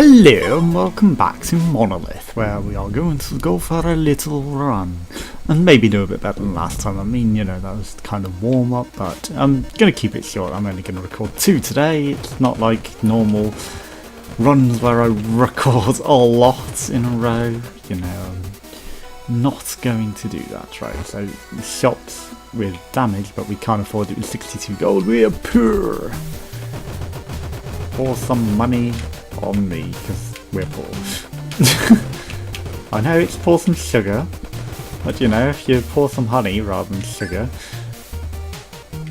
Hello and welcome back to Monolith, where we are going to go for a little run. And maybe do a bit better than last time. I mean, you know, that was kind of warm up, but I'm going to keep it short. I'm only going to record 2 today. It's not like normal runs where I record a lot in a row. You know, I'm not going to do that, right? So, shots with damage, but we can't afford it with 62 gold. We are poor. Pour some money on me, because we're poor. I know it's pour some sugar, but you know, if you pour some honey rather than sugar,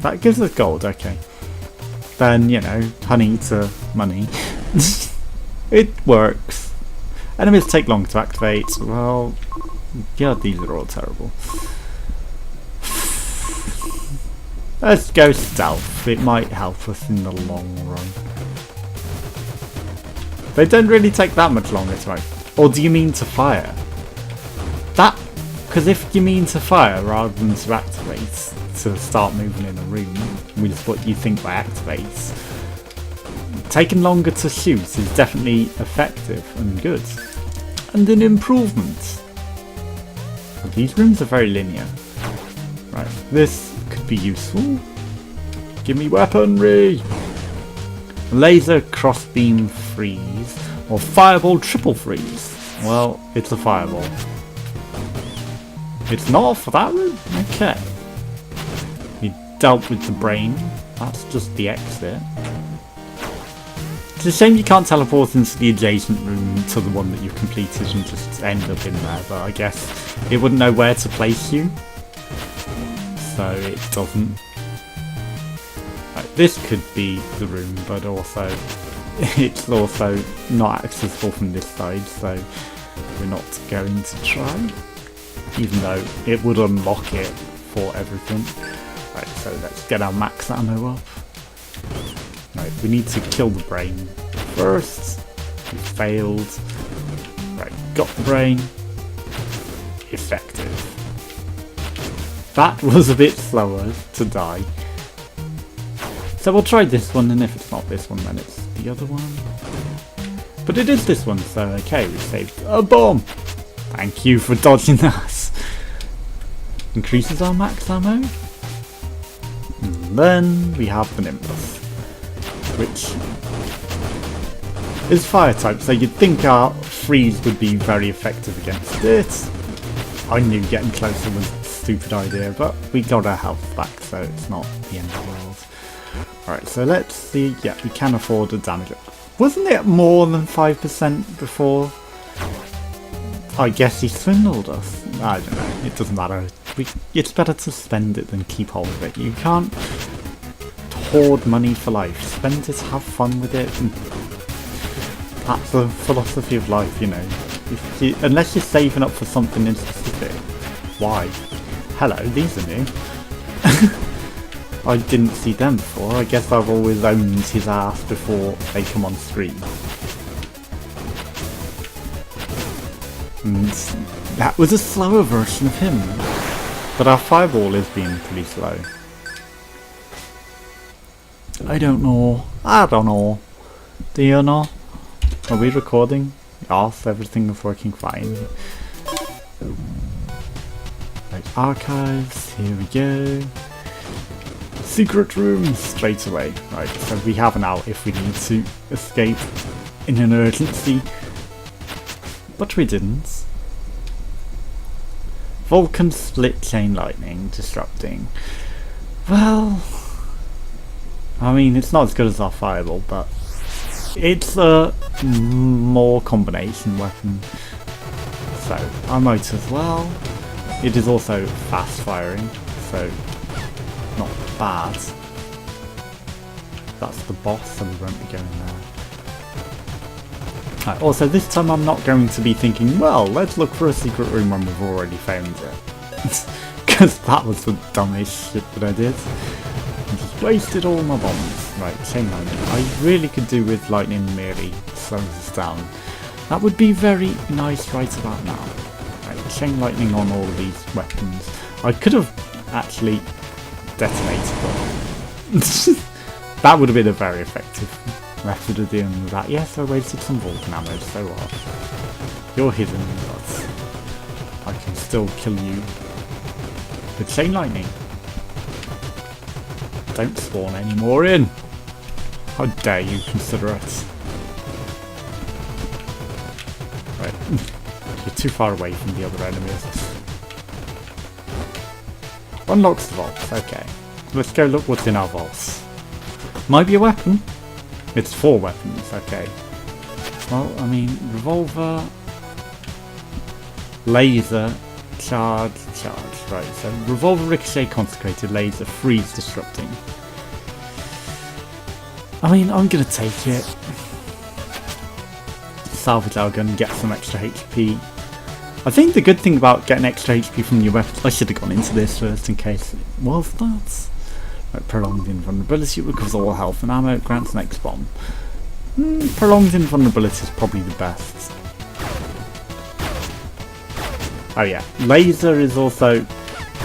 that gives us gold, okay. Then, you know, honey to money. It works. Enemies take long to activate. Well, yeah, these are all terrible. Let's go stealth. It might help us in the long run. They don't really take that much longer to activate. Or do you mean to fire? That, because if you mean to fire rather than to activate, to start moving in a room, which is what you think by activates, taking longer to shoot is definitely effective and good. And an improvement. But these rooms are very linear. Right, this could be useful. Give me weaponry! Laser crossbeam freeze or fireball triple freeze. Well, it's a fireball. It's not for that room? Okay. You dealt with the brain. That's just the exit. It's a shame you can't teleport into the adjacent room to the one that you've completed and just end up in there, but I guess it wouldn't know where to place you. So it doesn't. This could be the room, but also it's also not accessible from this side, so we're not going to try, even though it would unlock it for everything. Right, so let's get our max ammo up. Right, we need to kill the brain first. We failed. Right, got the brain. Effective. That was a bit slower to die. So we'll try this one, and if it's not this one, then it's the other one. But it is this one, so okay, we saved a bomb! Thank you for dodging that! Increases our max ammo. And then we have the Nimbus, which is fire type, so you'd think our freeze would be very effective against it. I knew getting closer was a stupid idea, but we got our health back, so it's not the end of the world. Alright, so let's see. Yeah, we can afford a damage. Wasn't it more than 5% before? I guess he swindled us. I don't know. It doesn't matter. It's better to spend it than keep hold of it. You can't hoard money for life. Spend it, have fun with it. And that's the philosophy of life, you know. Unless you're saving up for something in specific. Why? Hello, these are new. I didn't see them before. I guess I've always owned his ass before they come on screen. And that was a slower version of him. But our fireball is being pretty slow. I don't know. Do you know? Are we recording? Yes, everything is working fine. Right, archives, here we go. Secret room straight away. Right, so we have an out if we need to escape in an urgency. But we didn't. Vulcan split chain lightning disrupting. Well, I mean, it's not as good as our fireball, but it's a more combination weapon. So I might as well. It is also fast firing, so not bad. That's the boss, so we won't be going there. Right, also, this time I'm not going to be thinking, well, let's look for a secret room when we've already found it. Because that was the dumbest shit that I did. I just wasted all my bombs. Right, chain lightning. I really could do with lightning merely slows us down. That would be very nice right about now. Right, chain lightning on all of these weapons. I could have actually detonated them. That would have been a very effective method of dealing with that. Yes, I wasted some Vulcan ammo, so what? You're hidden, but I can still kill you with chain lightning. Don't spawn any more in. How dare you consider it? Right, you're too far away from the other enemies. Unlocks the vaults, okay. Let's go look what's in our vaults. Might be a weapon. It's 4 weapons, okay. Well, I mean, revolver, laser, charge. Right, so revolver, ricochet, consecrated, laser, freeze, disrupting. I mean, I'm gonna take it. Salvage our gun, get some extra HP. I think the good thing about getting extra HP from your weapons, I should have gone into this first in case it was that. Right, prolonged invulnerability recovers all health and ammo, grants an X-bomb. Prolonged invulnerability is probably the best. Oh yeah, laser is also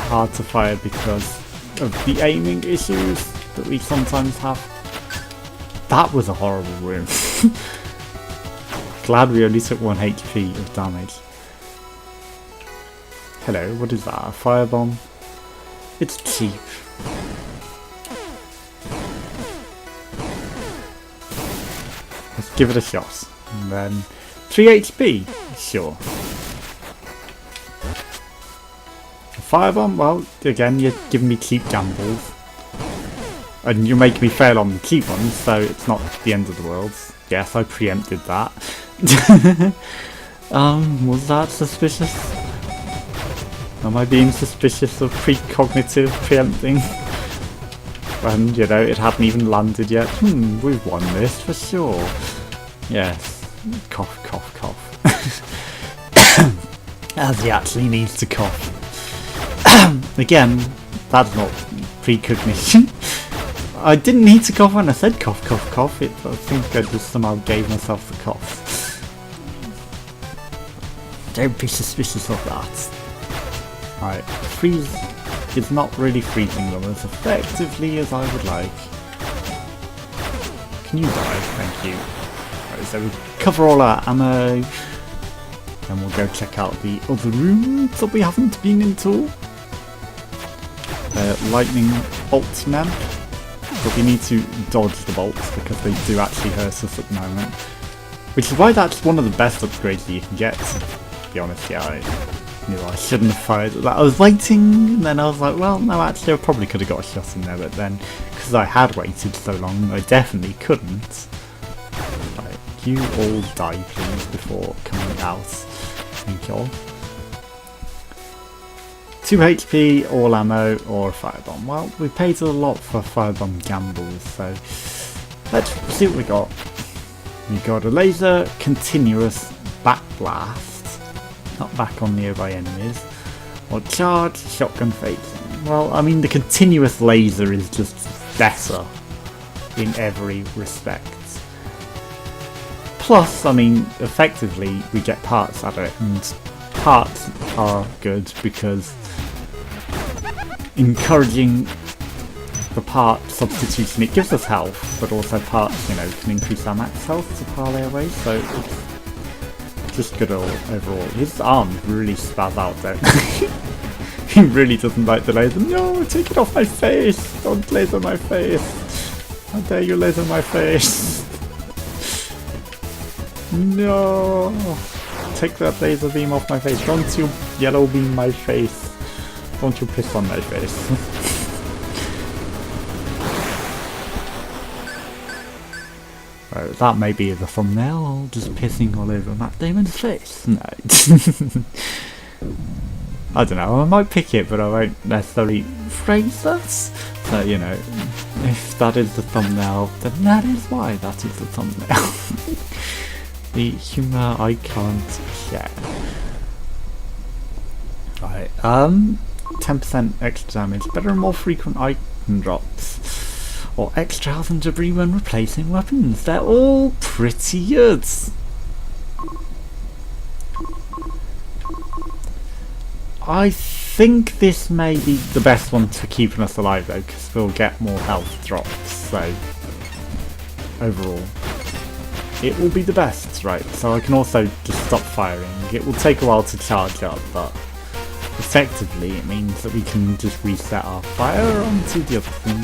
hard to fire because of the aiming issues that we sometimes have. That was a horrible room. Glad we only took 1 HP of damage. Hello, what is that? A firebomb? It's cheap. Let's give it a shot. And then 3 HP? Sure. Firebomb? Well, again, you're giving me cheap gambles. And you're making me fail on the cheap ones, so it's not the end of the world. Yes, I preempted that. Was that suspicious? Am I being suspicious of precognitive preempting? And, you know, it hadn't even landed yet. We've won this for sure. Yes. Cough, cough, cough. As he actually needs to cough. Again, that's not precognition. I didn't need to cough when I said cough, cough, cough. I think I just somehow gave myself the cough. Don't be suspicious of that. Right, freeze is not really freezing them as effectively as I would like. Can you die? Thank you. Right, so we cover all our ammo. Then we'll go check out the other rooms that we haven't been into. Lightning bolts men. But we need to dodge the bolts because they do actually hurt us at the moment. Which is why that's one of the best upgrades that you can get. To be honest, yeah, I knew I shouldn't have fired at that. I was waiting, and then I was like, well, no, actually I probably could have got a shot in there, but then, because I had waited so long, I definitely couldn't. Right, you all die please before coming out. Thank you all. 2 HP, all ammo, or a firebomb. Well, we paid a lot for firebomb gambles, so let's see what we got. We got a laser, continuous backblast, not back on nearby enemies, or charge, shotgun phasing. Well, I mean the continuous laser is just better in every respect. Plus, I mean, effectively we get parts at it, and parts are good because encouraging the part substitution, it gives us health, but also parts, you know, can increase our max health to parlay away, so it's just good overall. His arms really spaz out though. He really doesn't like the laser. No, take it off my face! Don't laser my face! How dare you laser my face! No! Take that laser beam off my face. Don't you yellow beam my face. Don't you piss on my face. Right, that may be the thumbnail, just pissing all over Matt Damon's face. No. I don't know, I might pick it, but I won't necessarily phrase that. So, you know, if that is the thumbnail, then that is why that is the thumbnail. The humour I can't share. Right, 10% extra damage, better and more frequent item drops, or extra health and debris when replacing weapons. They're all pretty good. I think this may be the best one for keeping us alive though, because we'll get more health drops, so overall it will be the best, right? So I can also just stop firing. It will take a while to charge up, but effectively it means that we can just reset our fire onto the other thing.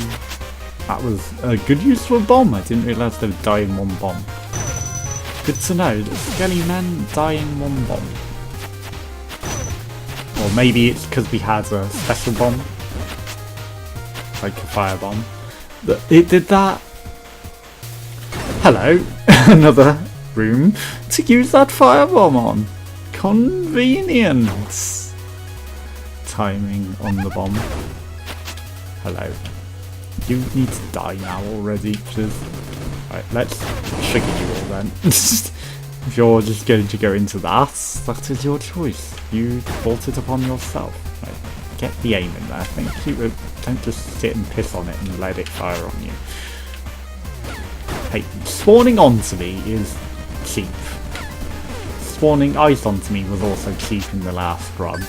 That was a good use for a bomb. I didn't realise they would die in one bomb. Good to know that skelly men die in one bomb. Or maybe it's because we had a special bomb, like a fire bomb. It did that. Hello, another room to use that firebomb on. Convenience. Timing on the bomb. Hello. You need to die now already, please. Right, let's sugar you all then. If you're just going to go into that is your choice. You brought it upon yourself. Right, get the aim in there. Thank you. Don't just sit and piss on it and let it fire on you. Hey, spawning onto me is cheap. Spawning ice onto me was also cheap in the last run.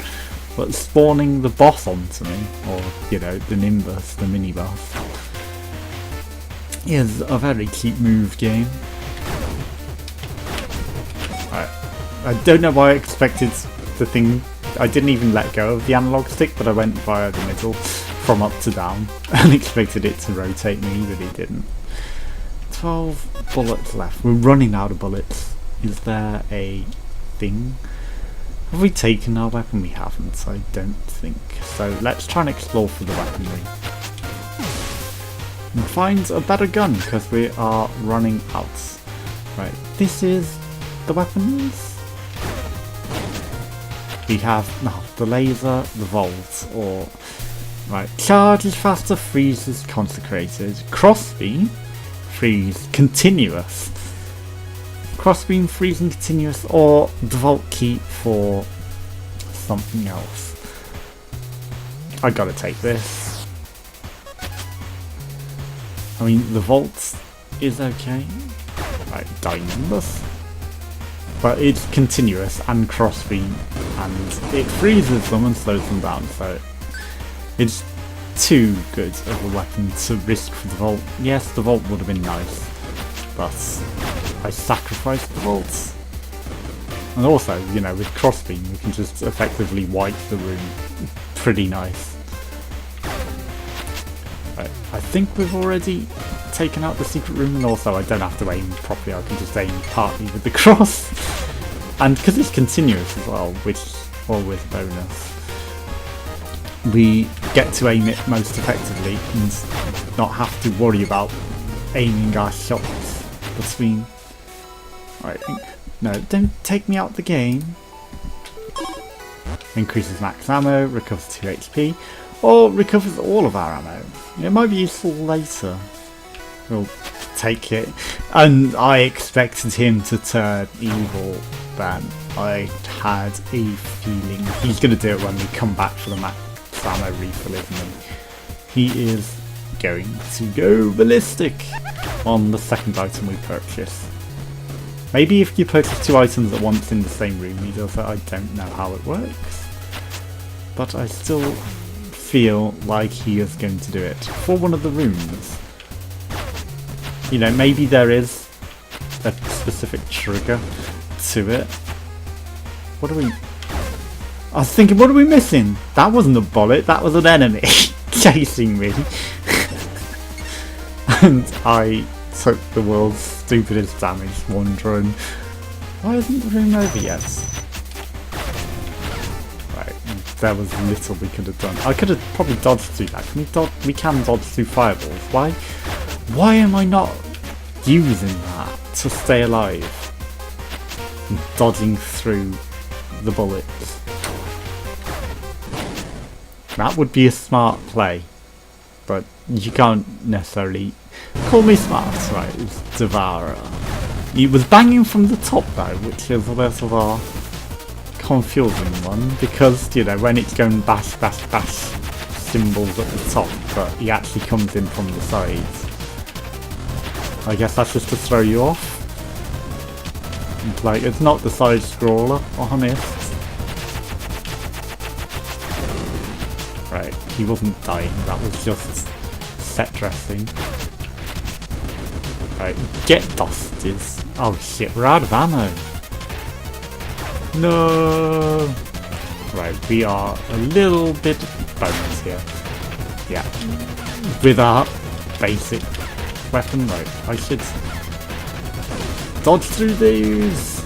But spawning the boss onto me, or, you know, the Nimbus, the mini-boss, is a very cheap move game. I don't know why I expected the thing. I didn't even let go of the analog stick, but I went via the middle, from up to down, and expected it to rotate me, but it didn't. 12 bullets left. We're running out of bullets. Is there a thing? Have we taken our weapon? We haven't, I don't think. So let's try and explore for the weaponry. And find a better gun, because we are running out. Right, this is the weapons. We have the laser, the volt, or... Right, charge is faster, freeze is consecrated. Crossbeam, freeze, continuous. Crossbeam, freeze and continuous, or the volt keep for something else. I gotta take this. I mean, the volt is okay. Right, Dynamus. But it's continuous and crossbeam, and it freezes them and slows them down, so it's too good of a weapon to risk for the volt. Yes, the volt would have been nice, but I sacrificed the volts. And also, you know, with crossbeam we can just effectively wipe the room. Pretty nice. Right, I think we've already taken out the secret room, and also I don't have to aim properly, I can just aim partly with the cross. And because it's continuous as well, which is always a bonus, we get to aim it most effectively and not have to worry about aiming our shots between... Right, no, don't take me out the game. Increases max ammo, recovers 2 HP, or recovers all of our ammo. It might be useful later. We'll take it. And I expected him to turn evil then. I had a feeling he's going to do it when we come back for the max ammo refill, isn't he? He is going to go ballistic on the second item we purchase. Maybe if you purchase 2 items at once in the same room he does it. I don't know how it works. But I still feel like he is going to do it for one of the rooms. You know, maybe there is a specific trigger to it. What are we... I was thinking, what are we missing? That wasn't a bullet, that was an enemy chasing me. And I took the world's stupidest damage, wondering, why isn't the room over yet? Right, there was little we could have done. I could have probably dodged through that. We can dodge through fireballs. Why am I not using that to stay alive? And dodging through the bullets. That would be a smart play, but you can't necessarily call me smart, right? It's Devourer. He was banging from the top though, which is a bit of a confusing one, because, you know, when it's going bash bash bash symbols at the top, but he actually comes in from the sides. I guess that's just to throw you off. Like, it's not the side scroller, honest. Right, he wasn't dying, that was just set dressing. Right, get dusted. Oh shit, we're out of ammo. No. Right, we are a little bit bonus here. Yeah. With our basic weapon, right? I should dodge through these.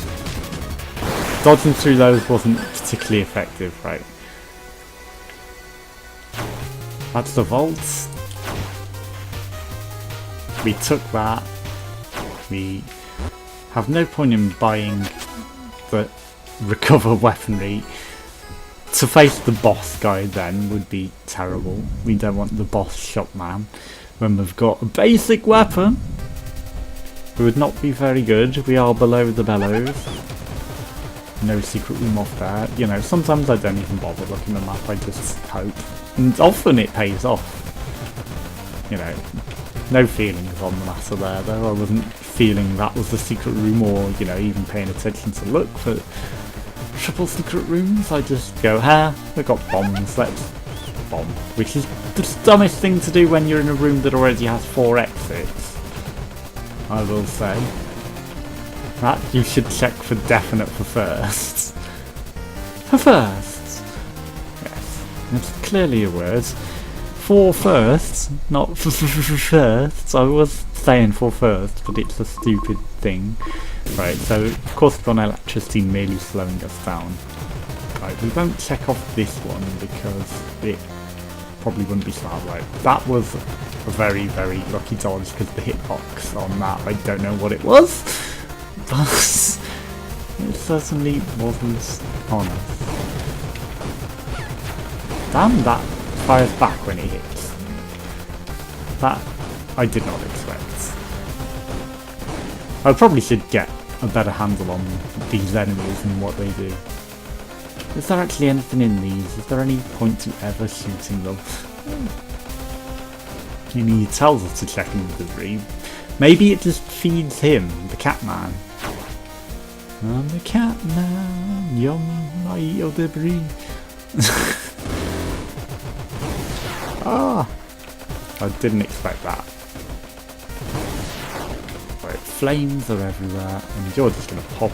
Dodging through those wasn't particularly effective, right? That's the vault. We took that. We have no point in buying the recover weaponry. To face the boss guy then would be terrible. We don't want the boss shop man when we've got a basic weapon. It would not be very good. We are below the bellows. No secret room off there. You know, sometimes I don't even bother looking at the map, I just hope. And often it pays off. You know, no feelings on the matter there though. I wasn't feeling that was the secret room or, you know, even paying attention to look for triple secret rooms. I just go, we've got bombs, let's bomb. Which is the dumbest thing to do when you're in a room that already has 4 exits. I will say. That you should check for definite for first. For first. Yes, it's clearly a word. For first, not for first. I was saying for first, but it's a stupid thing. Right, so of course it's on electricity merely slowing us down. Right, we won't check off this one because it probably wouldn't be smart. Right, that was a very, very lucky dodge because the hitbox on that, I don't know what it was. But it certainly wasn't on us. Damn, that fires back when it hits. That I did not expect. I probably should get a better handle on these enemies and what they do. Is there actually anything in these? Is there any point to ever shooting them? I mean, he tells us to check inventory. Maybe it just feeds him, the cat man. I'm the cat man, yum, I eat all debris. Ah! I didn't expect that. Right, flames are everywhere, and you're just gonna pop.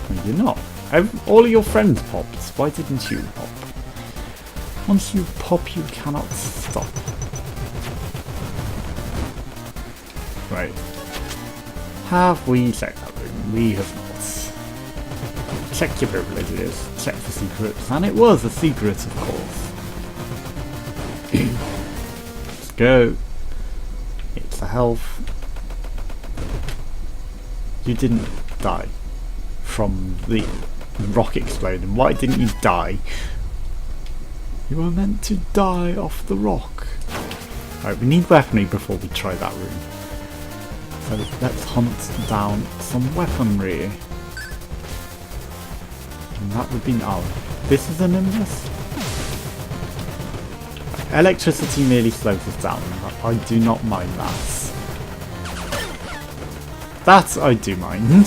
And you're not. All of your friends popped. Why didn't you pop? Once you pop, you cannot stop. Right. Have we checked that room? We have not. Check your privileges, check for secrets, and it was a secret, of course. Let's go. It's a health. You didn't die from the rock exploding. Why didn't you die? You were meant to die off the rock. Alright, we need weaponry before we try that room. So let's hunt down some weaponry. And that would be now. This is an Nimbus. Electricity merely slows us down. I do not mind that. That I do mind.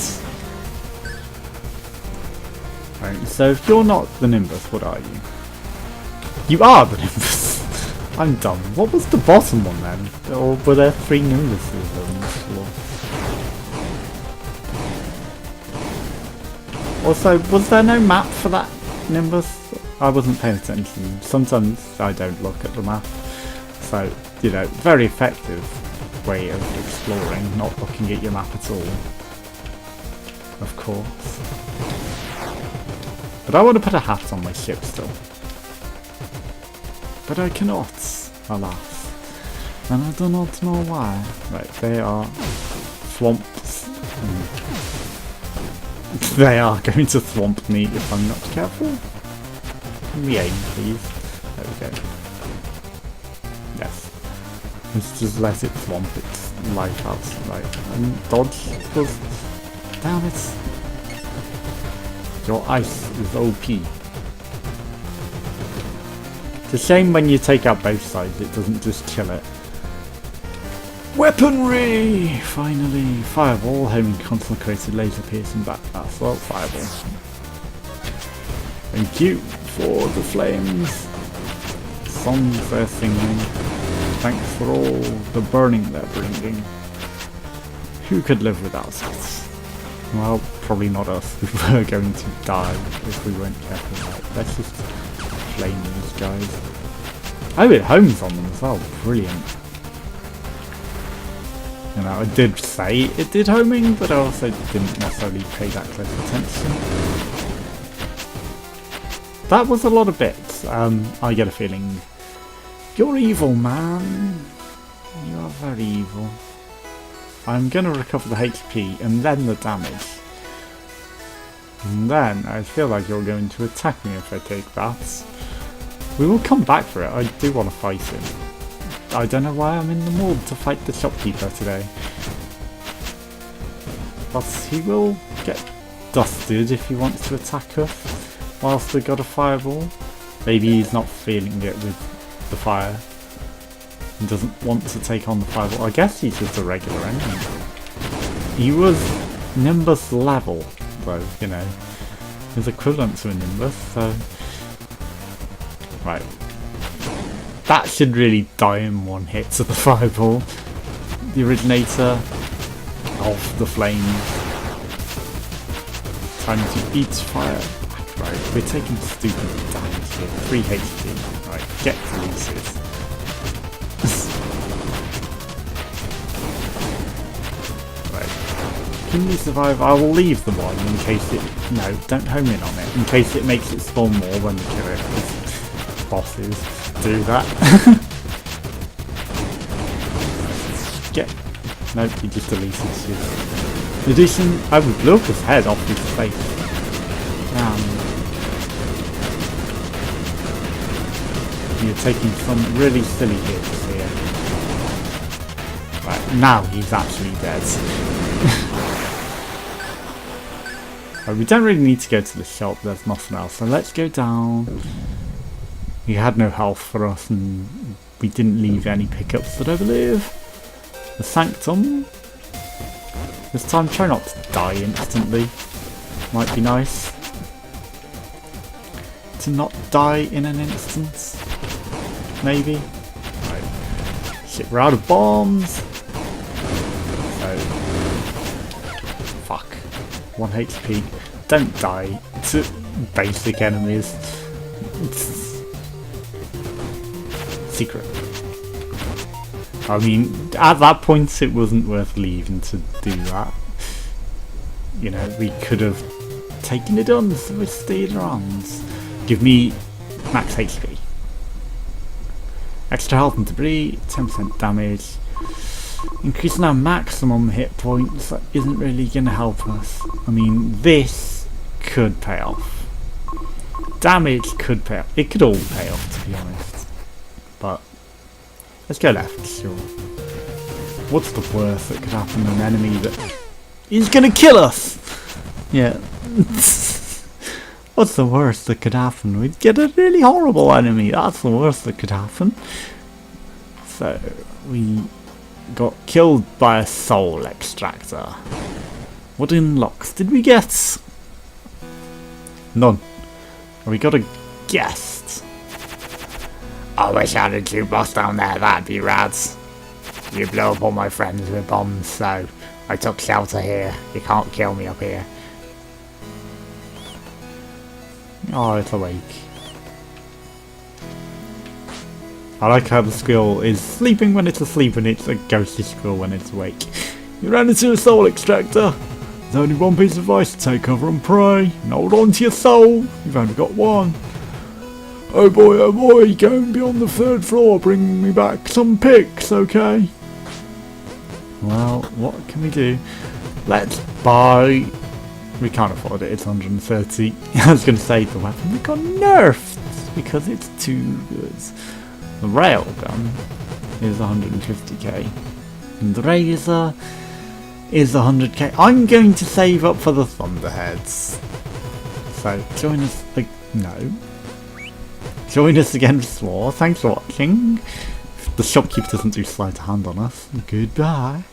Right, so if you're not the Nimbus, what are you? You are the Nimbus! I'm dumb. What was the bottom one then? Or were there 3 Nimbuses on this floor? Also, was there no map for that Nimbus? I wasn't paying attention. Sometimes I don't look at the map. So, you know, very effective way of exploring, not looking at your map at all. Of course. But I want to put a hat on my ship still. But I cannot, alas. And I do not know why. Right, they are swamps. They are going to swamp me if I'm not careful. We aim, please. There we go. Yes. Let's just let it swamp its life out. Right. And dodge was... Damn it. Your ice is OP. It's a shame when you take out both sides, it doesn't just kill it. Weaponry! Finally! Fireball, homing consecrated laser piercing backblast. Well, fireball. Thank you for the flames. Songs they're singing. Thanks for all the burning they're bringing. Who could live without it? Well, probably not us. We were going to die if we weren't careful. Right, let's just flame these guys. Oh, it homes on them as well. Brilliant. You know, I did say it did homing, but I also didn't necessarily pay that close attention. That was a lot of bits. I get a feeling you're evil, man. You are very evil. I'm gonna recover the HP and then the damage. And then I feel like you're going to attack me if I take that. We will come back for it. I do want to fight him. I don't know why I'm in the mood to fight the shopkeeper today. But he will get dusted if he wants to attack us whilst we got a fireball. Maybe he's not feeling it with the fire. He doesn't want to take on the fireball. I guess he's just a regular enemy. He was Nimbus level, though, you know. He's equivalent to a Nimbus, so... Right. That should really die in one hit to the fireball. The originator of the flames. Time to eat fire. Right, we're taking stupid damage here. 3 HP. Right, get releases. Right. Can you survive? I will leave the one in case it... No, don't home in on it. In case it makes it spawn more when we kill it. Bosses do that. Get... Nope, he just deleted shit. In addition, I would blow up his head off his face. You're taking some really silly hits here. Right, now he's actually dead. Right, we don't really need to go to the shop, there's nothing else, so let's go down. He had no health for us and we didn't leave any pickups that I believe. The Sanctum. This time try not to die instantly. Might be nice. To not die in an instant. Maybe. Right. Shit, we're out of bombs. So. Fuck. 1 HP. Don't die to basic enemies. Secret. I mean, at that point it wasn't worth leaving to do that. You know, we could have taken it on with stayed around. Give me max HP. Extra health and debris, 10% damage. Increasing our maximum hit points isn't really going to help us. I mean, this could pay off. Damage could pay off. It could all pay off, to be honest. But let's go left, sure. What's the worst that could happen to an enemy that is going to kill us? Yeah. What's the worst that could happen? We'd get a really horrible enemy. That's the worst that could happen. So, we got killed by a soul extractor. What unlocks did we get? None. We got a guest. I wish I had a jukebox down there, that'd be rad. You blow up all my friends with bombs, so I took shelter here. You can't kill me up here. Oh, it's awake. I like how the squirrel is sleeping when it's asleep and it's a ghostly squirrel when it's awake. You ran into a soul extractor. There's only one piece of advice to take cover and pray. And hold on to your soul. You've only got one. Oh boy, go and be on the 3rd floor. Bring me back some pics, okay? Well, what can we do? Let's buy... We can't afford it, it's 130. I was going to say the weapon got nerfed because it's too good. The railgun is 150k. And the razor is 100k. I'm going to save up for the Thunderheads. So join us, no. Join us again for Slaw. Thanks for watching. If the shopkeeper doesn't do sleight of hand on us, goodbye.